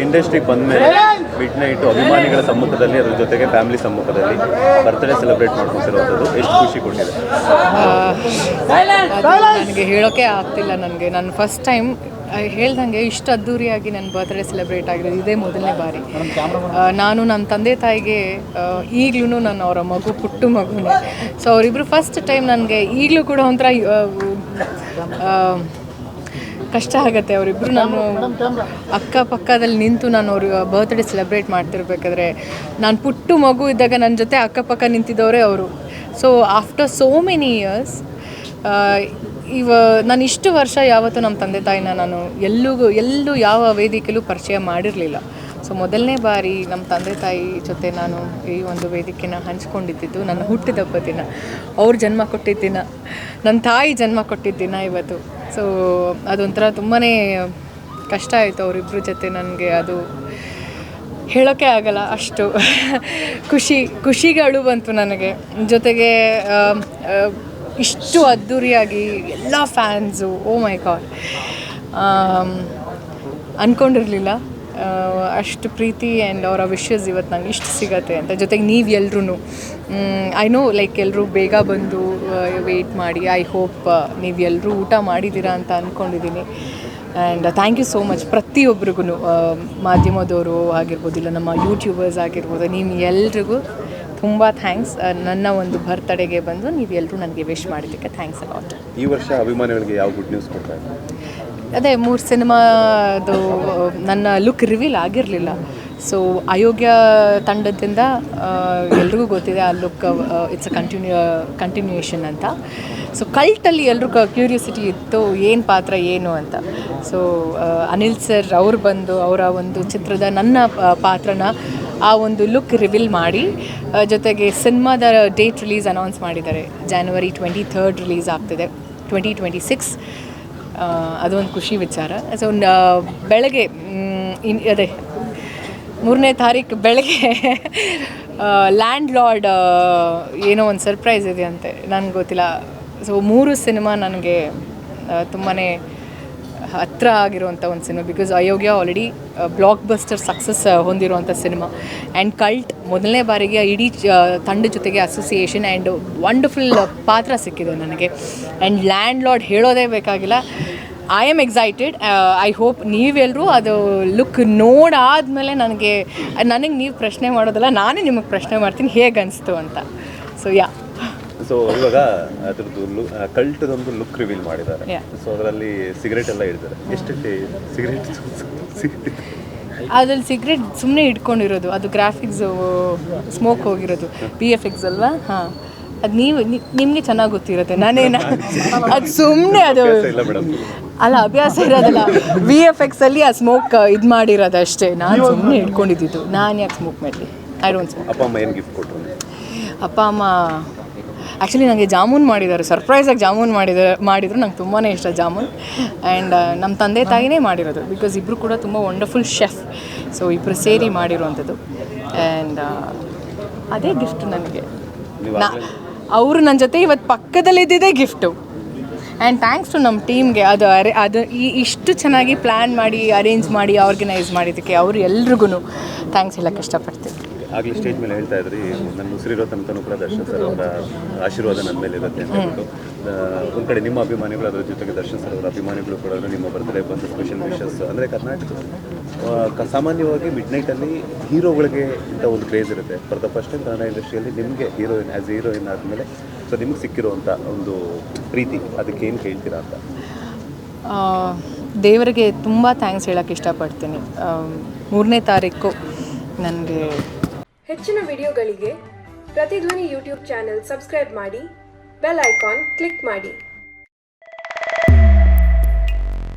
ಇಂಡಸ್ಟ್ರಿಗೆ ಬಂದ ಮೇಲೆ ಮಿಡ್ ನೈಟು ಅಭಿಮಾನಿಗಳ ಸಮ್ಮುಖದಲ್ಲಿ ಅದ್ರ ಜೊತೆಗೆ ಫ್ಯಾಮಿಲಿ ಸಮ್ಮುಖದಲ್ಲಿ ಬರ್ತ್ಡೇ ಸೆಲೆಬ್ರೇಟ್ ಮಾಡ್ಕೊತಿರೋದು ಎಷ್ಟು ಖುಷಿ ಕೊಟ್ಟಿದೆ? ನನಗೆ ಹೇಳೋಕೆ ಆಗ್ತಿಲ್ಲ. ನಾನು ಫಸ್ಟ್ ಟೈಮ್ ಹೇಳ್ದಂಗೆ ಇಷ್ಟು ಅದ್ಧೂರಿಯಾಗಿ ನನ್ನ ಬರ್ತ್ಡೇ ಸೆಲೆಬ್ರೇಟ್ ಆಗಿರೋದು ಇದೇ ಮೊದಲನೇ ಬಾರಿ. ನಾನು ನನ್ನ ತಂದೆ ತಾಯಿಗೆ ಈಗಲೂ ನಾನು ಅವರ ಪುಟ್ಟು ಮಗುನೇ. ಸೊ ಅವರಿಬ್ಬರು ಫಸ್ಟ್ ಟೈಮ್ ನನಗೆ ಈಗಲೂ ಕೂಡ ಒಂಥರ ಕಷ್ಟ ಆಗುತ್ತೆ. ಅವರಿಬ್ಬರು ನಾನು ಅಕ್ಕಪಕ್ಕದಲ್ಲಿ ನಿಂತು ನಾನು ಅವ್ರಿಗೆ ಬರ್ತ್ಡೇ ಸೆಲೆಬ್ರೇಟ್ ಮಾಡ್ತಿರ್ಬೇಕಾದ್ರೆ ನಾನು ಪುಟ್ಟು ಮಗು ಇದ್ದಾಗ ನನ್ನ ಜೊತೆ ಅಕ್ಕಪಕ್ಕ ನಿಂತಿದ್ದವರೇ ಅವರು. So after so many years ನಾನು ಇಷ್ಟು ವರ್ಷ ಯಾವತ್ತೂ ನಮ್ಮ ತಂದೆ ತಾಯಿನ ನಾನು ಎಲ್ಲೂ ಯಾವ ವೇದಿಕೆಯಲ್ಲೂ ಪರಿಚಯ ಮಾಡಿರಲಿಲ್ಲ. ಸೊ ಮೊದಲನೇ ಬಾರಿ ನಮ್ಮ ತಂದೆ ತಾಯಿ ಜೊತೆ ನಾನು ಈ ಒಂದು ವೇದಿಕೆನ ಹಂಚ್ಕೊಂಡಿದ್ದು ನನ್ನ ಹುಟ್ಟಿದಬ್ಬ ದಿನ, ಅವ್ರು ಜನ್ಮ ಕೊಟ್ಟಿದ್ದ ದಿನ, ನನ್ನ ತಾಯಿ ಜನ್ಮ ಕೊಟ್ಟಿದ್ದ ದಿನ ಇವತ್ತು. ಸೊ ಅದೊಂಥರ ತುಂಬಾ ಕಷ್ಟ ಆಯಿತು ಅವರಿಬ್ಬರ ಜೊತೆ ನನಗೆ. ಅದು ಹೇಳೋಕ್ಕೆ ಆಗಲ್ಲ, ಅಷ್ಟು ಖುಷಿಗಳು ಬಂತು ನನಗೆ. ಜೊತೆಗೆ ಇಷ್ಟು ಅದ್ಧೂರಿಯಾಗಿ ಎಲ್ಲ ಫ್ಯಾನ್ಸು, ಓ ಮೈ ಗಾಡ್, ಅಂದ್ಕೊಂಡಿರಲಿಲ್ಲ ಅಷ್ಟು ಪ್ರೀತಿ ಆ್ಯಂಡ್ ಅವರ ವಿಶಸ್ ಇವತ್ತು ನಂಗೆ ಇಷ್ಟು ಸಿಗತ್ತೆ ಅಂತ. ಜೊತೆಗೆ ನೀವು ಎಲ್ರೂ ಐ ನೋ ಲೈಕ್ ಎಲ್ಲರೂ ಬೇಗ ಬಂದು ವೆಯ್ಟ್ ಮಾಡಿ, ಐ ಹೋಪ್ ನೀವು ಎಲ್ಲರೂ ಊಟ ಮಾಡಿದ್ದೀರಾ ಅಂತ ಅಂದ್ಕೊಂಡಿದ್ದೀನಿ. And thank you so much ಪ್ರತಿಯೊಬ್ಬರಿಗೂ, ಮಾಧ್ಯಮದವರು ಆಗಿರ್ಬೋದು, ಇಲ್ಲ ನಮ್ಮ ಯೂಟ್ಯೂಬರ್ಸ್ ಆಗಿರ್ಬೋದು, ನೀವು ಎಲ್ರಿಗೂ ತುಂಬ ಥ್ಯಾಂಕ್ಸ್. ನನ್ನ ಒಂದು ಬರ್ತಡೆಗೆ ಬಂದು ನೀವೆಲ್ಲರೂ ನನಗೆ ವಿಶ್ ಮಾಡಿದ್ದಕ್ಕೆ ಥ್ಯಾಂಕ್ಸ್ ಅಲಾಟ್. ಈ ವರ್ಷ ಅಭಿಮಾನಿಗಳಿಗೆ ಯಾವ ಗುಡ್ ನ್ಯೂಸ್ ಕೊಡ್ತಾ ಇದ್ದಾರೆ? ಅದೇ 3 ಸಿನಿಮಾದು ನನ್ನ ಲುಕ್ ರಿವೀಲ್ ಆಗಿರಲಿಲ್ಲ. ಸೊ ಅಯೋಗ್ಯ ತಂಡದಿಂದ ಎಲ್ರಿಗೂ ಗೊತ್ತಿದೆ ಆ ಲುಕ್ ಇಟ್ಸ್ ಅ ಕಂಟಿನ್ಯೂಯೇಷನ್ ಅಂತ. ಸೊ ಕಲ್ಟಲ್ಲಿ ಎಲ್ರಿಗೂ ಕ್ಯೂರಿಯಾಸಿಟಿ ಇತ್ತು ಏನು ಪಾತ್ರ ಏನು ಅಂತ. ಸೊ ಅನಿಲ್ ಸರ್ ಅವ್ರು ಬಂದು ಅವರ ಒಂದು ಚಿತ್ರದ ನನ್ನ ಪಾತ್ರನ ಆ ಒಂದು ಲುಕ್ ರಿವೀಲ್ ಮಾಡಿ, ಜೊತೆಗೆ ಸಿನಿಮಾದ ಡೇಟ್ ರಿಲೀಸ್ ಅನೌನ್ಸ್ ಮಾಡಿದ್ದಾರೆ. January 23rd ರಿಲೀಸ್ ಆಗ್ತಿದೆ, 2026. ಅದೊಂದು ಖುಷಿ ವಿಚಾರ. ಸೊ ಬೆಳಗ್ಗೆ ಅದೇ 3ನೇ ತಾರೀಕು ಬೆಳಗ್ಗೆ ಲ್ಯಾಂಡ್ ಲಾರ್ಡ್ ಏನೋ ಒಂದು ಸರ್ಪ್ರೈಸ್ ಇದೆ ಅಂತೆ, ನನಗೆ ಗೊತ್ತಿಲ್ಲ. ಸೊ 3 ಸಿನಿಮಾ ನನಗೆ ತುಂಬಾ ಹತ್ತಿರ ಆಗಿರುವಂಥ ಒಂದು cinema. Because Ayogya already blockbuster success ಹೊಂದಿರುವಂಥ ಸಿನಿಮಾ, ಆ್ಯಂಡ್ ಕಲ್ಟ್ ಮೊದಲನೇ ಬಾರಿಗೆ ಇಡೀ ತಂಡ ಜೊತೆಗೆ ಅಸೋಸಿಯೇಷನ್ ಆ್ಯಂಡ್ ವಂಡರ್ಫುಲ್ ಪಾತ್ರ ಸಿಕ್ಕಿದೆ ನನಗೆ. ಆ್ಯಂಡ್ ಲ್ಯಾಂಡ್ ಲಾರ್ಡ್ ಹೇಳೋದೇ ಬೇಕಾಗಿಲ್ಲ, I am excited. I hope ನೀವೆಲ್ಲರೂ ಅದು ಲುಕ್ ನೋಡಾದಮೇಲೆ ನನಗೆ ನೀವು ಪ್ರಶ್ನೆ ಮಾಡೋದಲ್ಲ, ನಾನೇ ನಿಮಗೆ ಪ್ರಶ್ನೆ ಮಾಡ್ತೀನಿ ಹೇಗೆ ಅನಿಸ್ತು ಅಂತ. ಸೊ ಸೊ ಇವಾಗ ಅದ್ರದ್ದು ಕಲ್ಟದೊಂದು ಲುಕ್ ರಿವೀಲ್ ಮಾಡಿದ್ದಾರೆ. ಸೊ ಅದರಲ್ಲಿ ಸಿಗರೇಟ್ ಎಲ್ಲ ಇಡ್ತಾರೆ. ಎಷ್ಟಕ್ಕೆ ಸಿಗರೇಟ್? ಅದ್ರಲ್ಲಿ ಸಿಗರೇಟ್ ಸುಮ್ಮನೆ ಇಟ್ಕೊಂಡಿರೋದು, ಅದು ಗ್ರಾಫಿಕ್ಸು ಸ್ಮೋಕ್ ಹೋಗಿರೋದು, VFX ಅಲ್ವಾ? ಹಾಂ, ಅದು ನಿಮಗೆ ಚೆನ್ನಾಗಿ ಗೊತ್ತಿರುತ್ತೆ. ಅದು ಸುಮ್ಮನೆ ಅದು ಅಲ್ಲ, ಅಭ್ಯಾಸ ಇರೋದಲ್ಲ. VFX ಆ ಸ್ಮೋಕ್ ಇದು ಮಾಡಿರೋದು ಅಷ್ಟೇ. ನಾನು ಸುಮ್ಮನೆ ಇಟ್ಕೊಂಡಿದ್ದು, ನಾನು ಯಾಕೆ ಸ್ಮೋಕ್ ಮಾಡಲಿ? I don't smoke. ಅಪ್ಪ ಅಮ್ಮ ಏನು ಗಿಫ್ಟ್ ಕೊಟ್ಟರು? ಅಪ್ಪ ಅಮ್ಮ ಆ್ಯಕ್ಚುಲಿ ನನಗೆ ಜಾಮೂನ್ ಮಾಡಿದ್ದಾರೆ, ಸರ್ಪ್ರೈಸಾಗಿ ಜಾಮೂನ್ ಮಾಡಿದರು. ನಂಗೆ ತುಂಬಾ ಇಷ್ಟ ಜಾಮೂನ್. ಆ್ಯಂಡ್ ನಮ್ಮ ತಂದೆ ತಾಯಿನೇ ಮಾಡಿರೋದು, ಬಿಕಾಸ್ ಇಬ್ಬರು ಕೂಡ ತುಂಬ ವಂಡರ್ಫುಲ್ ಶೆಫ್. ಸೊ ಇಬ್ಬರು ಸೇರಿ ಮಾಡಿರುವಂಥದ್ದು. ಆ್ಯಂಡ್ ಅದೇ ಗಿಫ್ಟು ನನಗೆ. ಅವರು ನನ್ನ ಜೊತೆ ಇವತ್ತು ಪಕ್ಕದಲ್ಲಿದ್ದಿದ್ದೇ ಗಿಫ್ಟು. ಆ್ಯಂಡ್ ಥ್ಯಾಂಕ್ಸ್ ಟು ನಮ್ಮ ಟೀಮ್ಗೆ. ಅದು ಇಷ್ಟು ಚೆನ್ನಾಗಿ ಪ್ಲ್ಯಾನ್ ಮಾಡಿ, ಅರೇಂಜ್ ಮಾಡಿ, ಆರ್ಗನೈಸ್ ಮಾಡಿದ್ದಕ್ಕೆ ಅವರು ಎಲ್ರಿಗೂ ಥ್ಯಾಂಕ್ಸ್ ಹೇಳೋಕ್ಕೆ ಇಷ್ಟಪಡ್ತೀನಿ. ಆಗಲೇ ಸ್ಟೇಜ್ ಮೇಲೆ ಹೇಳ್ತಾ ಇದ್ರಿ, ನನ್ನ ಉಸಿರಿರೋ ತನಕನೂ ಕೂಡ ದರ್ಶನ್ ಸರ್ ಅವರ ಆಶೀರ್ವಾದ ನನ್ನ ಮೇಲೆ ಇರುತ್ತೆ ಅಂತ ಹೇಳ್ಬಿಟ್ಟು. ಒಂದು ಕಡೆ ನಿಮ್ಮ ಅಭಿಮಾನಿಗಳು, ಅದರ ಜೊತೆಗೆ ದರ್ಶನ್ ಸರ್ ಅವರ ಅಭಿಮಾನಿಗಳು ಕೂಡ ನಿಮ್ಮ ಬರ್ತ್ಡೇ ಬಂದು ಸ್ಪೆಷಲ್ ವಿಶಸ್. ಅಂದರೆ ಕರ್ನಾಟಕ ಸಾಮಾನ್ಯವಾಗಿ ಮಿಡ್ ನೈಟಲ್ಲಿ ಹೀರೋಗಳಿಗೆ ಇಂಥ ಒಂದು ಕ್ರೇಜ್ ಇರುತ್ತೆ. For the first time Kannada ಇಂಡಸ್ಟ್ರಿಯಲ್ಲಿ ನಿಮಗೆ ಹೀರೋಯಿನ್ ಆ್ಯಸ್ ಎ ಹೀರೋಯಿನ್ ಆದಮೇಲೆ ಸೊ ನಿಮಗೆ ಸಿಕ್ಕಿರುವಂಥ ಒಂದು ಪ್ರೀತಿ, ಅದಕ್ಕೆ ಏನು ಹೇಳ್ತೀರಾ ಅಂತ? ದೇವರಿಗೆ ತುಂಬ ಥ್ಯಾಂಕ್ಸ್ ಹೇಳೋಕ್ಕೆ ಇಷ್ಟಪಡ್ತೀನಿ. 3ನೇ ತಾರೀಕು ನನಗೆ ಹೆಚ್ಚಿನ ವಿಡಿಯೋಗಳಿಗೆ ಪ್ರತಿಧ್ವನಿ ಯೂಟ್ಯೂಬ್ ಚಾನೆಲ್ ಸಬ್ಸ್ಕ್ರೈಬ್ ಮಾಡಿ, ಬೆಲ್ ಐಕಾನ್ ಕ್ಲಿಕ್ ಮಾಡಿ.